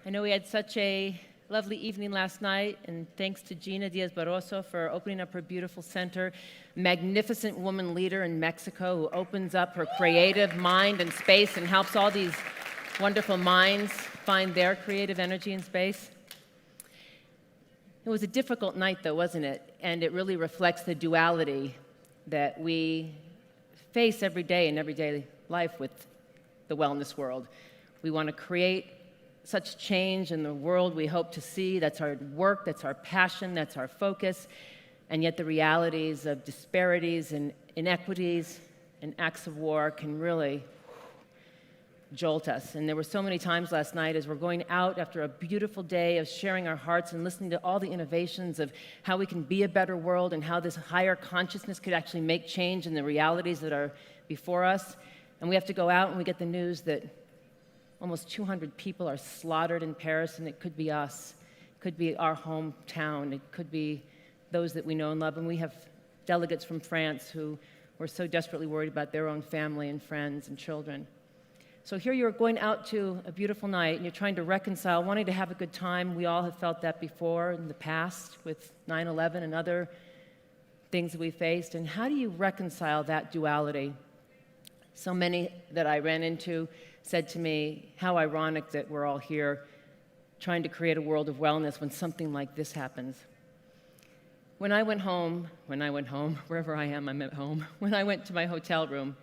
I know we had such a lovely evening last night, and thanks to Gina Diaz-Barroso for opening up her beautiful center. Magnificent woman leader in Mexico who opens up her creative mind and space and helps all these wonderful minds find their creative energy and space. It was a difficult night, though, wasn't it? And it really reflects the duality that we face every day in everyday life with the wellness world. We want to create such change in the world we hope to see. That's our work, that's our passion, that's our focus. And yet the realities of disparities and inequities and acts of war can really jolt us. And there were so many times last night as we're going out after a beautiful day of sharing our hearts and listening to all the innovations of how we can be a better world and how this higher consciousness could actually make change in the realities that are before us. And we have to go out and we get the news that almost 200 people are slaughtered in Paris, and it could be us. It could be our hometown. It could be those that we know and love. And we have delegates from France who were so desperately worried about their own family and friends and children. So here you're going out to a beautiful night, and you're trying to reconcile, wanting to have a good time. We all have felt that before in the past with 9/11 and other things that we faced. And how do you reconcile that duality? So many that I ran into said to me, how ironic that we're all here trying to create a world of wellness when something like this happens. When I went home, wherever I am, I'm at home. When I went to my hotel room,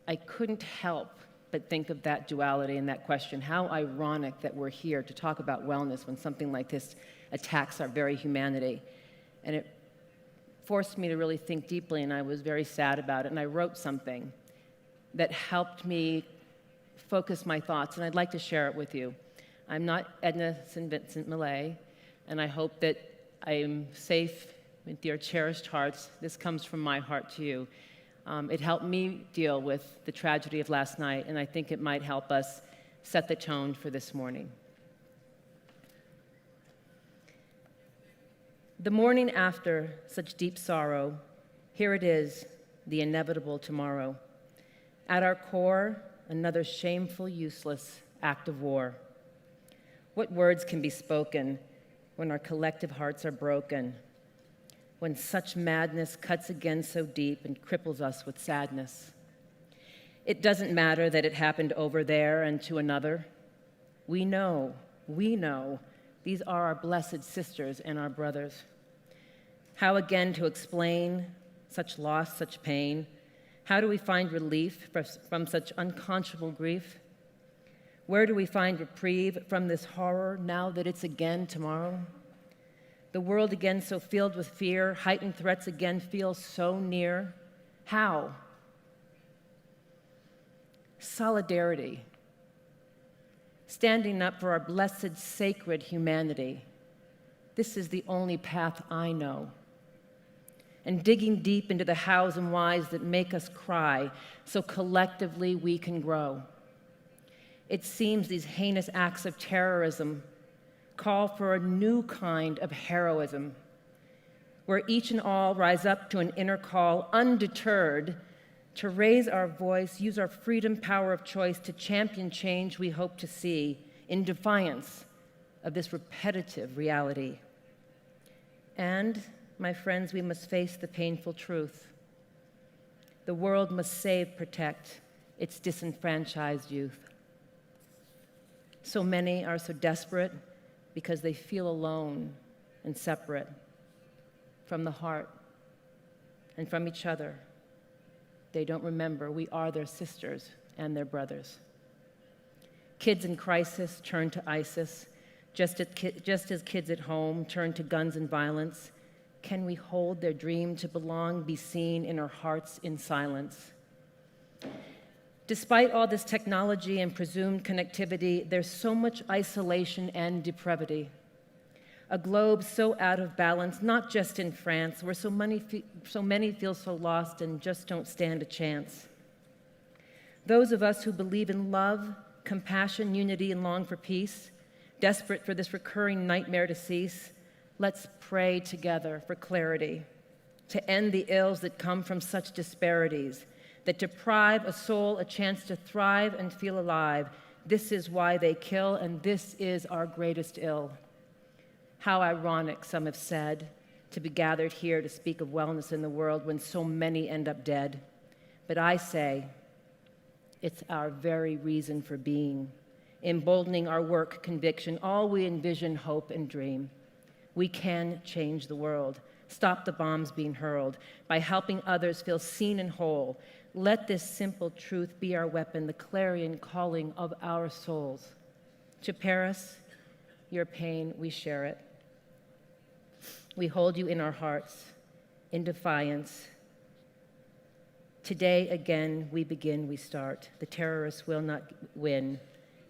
I couldn't help but think of that duality and that question. How ironic that we're here to talk about wellness when something like this attacks our very humanity. And it forced me to really think deeply, and I was very sad about it. And I wrote something that helped me focus my thoughts, and I'd like to share it with you. I'm not Edna St. Vincent Millay, and I hope that I am safe with your cherished hearts. This comes from my heart to you. It helped me deal with the tragedy of last night, and I think it might help us set the tone for this morning. The morning after such deep sorrow, here it is, the inevitable tomorrow. At our core, another shameful, useless act of war. What words can be spoken when our collective hearts are broken? When such madness cuts again so deep and cripples us with sadness? It doesn't matter that it happened over there and to another. We know, these are our blessed sisters and our brothers. How again to explain such loss, such pain? How do we find relief from such unconscionable grief? Where do we find reprieve from this horror now that it's again tomorrow? The world again so filled with fear, heightened threats again feel so near. How? Solidarity. Standing up for our blessed, sacred humanity. This is the only path I know. And digging deep into the hows and whys that make us cry so collectively we can grow. It seems these heinous acts of terrorism call for a new kind of heroism, where each and all rise up to an inner call, undeterred, to raise our voice, use our freedom, power of choice to champion change we hope to see in defiance of this repetitive reality. And my friends, we must face the painful truth. The world must save, protect its disenfranchised youth. So many are so desperate because they feel alone and separate from the heart and from each other. They don't remember we are their sisters and their brothers. Kids in crisis turn to ISIS, just as kids at home turn to guns and violence. Can we hold their dream to belong, be seen in our hearts in silence? Despite all this technology and presumed connectivity, there's so much isolation and depravity. A globe so out of balance, not just in France, where so many feel so lost and just don't stand a chance. Those of us who believe in love, compassion, unity, and long for peace, desperate for this recurring nightmare to cease, let's pray together for clarity, to end the ills that come from such disparities, that deprive a soul a chance to thrive and feel alive, This is why they kill, and this is our greatest ill. How ironic, some have said, to be gathered here to speak of wellness in the world when so many end up dead. But I say, it's our very reason for being, emboldening our work, conviction, all we envision, hope, and dream. We can change the world, stop the bombs being hurled by helping others feel seen and whole. Let this simple truth be our weapon, the clarion calling of our souls. To Paris, your pain, we share it. We hold you in our hearts, in defiance. Today again, we begin, we start. The terrorists will not win.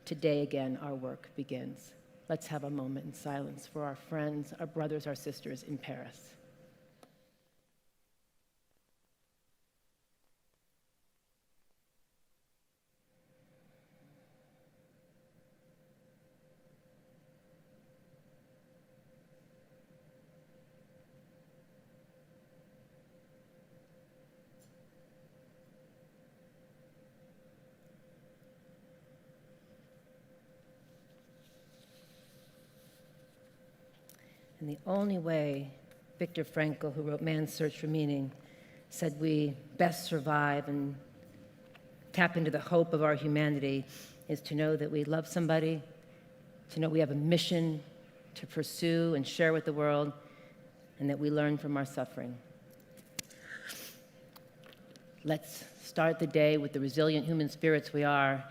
Today again, our work begins. Let's have a moment in silence for our friends, our brothers, our sisters in Paris. And the only way, Viktor Frankl, who wrote Man's Search for Meaning, said we best survive and tap into the hope of our humanity is to know that we love somebody, to know we have a mission to pursue and share with the world, and that we learn from our suffering. Let's start the day with the resilient human spirits we are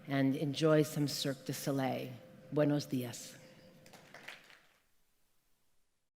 and enjoy some Cirque du Soleil. Buenos dias.